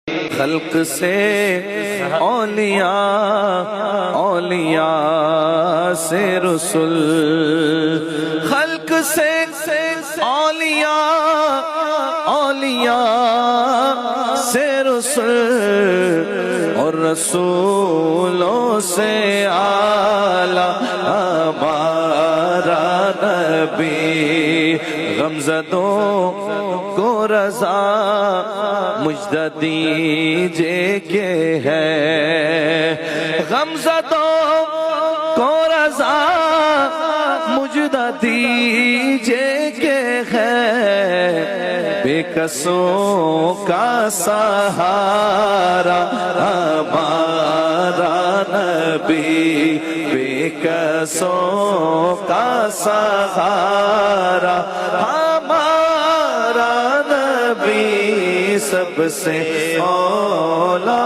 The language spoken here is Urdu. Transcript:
خلق سے اولیاء، اولیاء سے رسول، خلق سے اولیاء، اولیاء سے رسول، اور رسولوں سے اعلیٰ ہمارا نبی۔ غمزدوں کو رضا مجدہ دیجئے کہ ہے، غمزدوں کو رضا مجدہ دیجئے کہ ہے، بے کسوں کا سہارا ہمارا نبی، بے کسوں کا سہارا ہمارا نبی، سب سے اولیٰ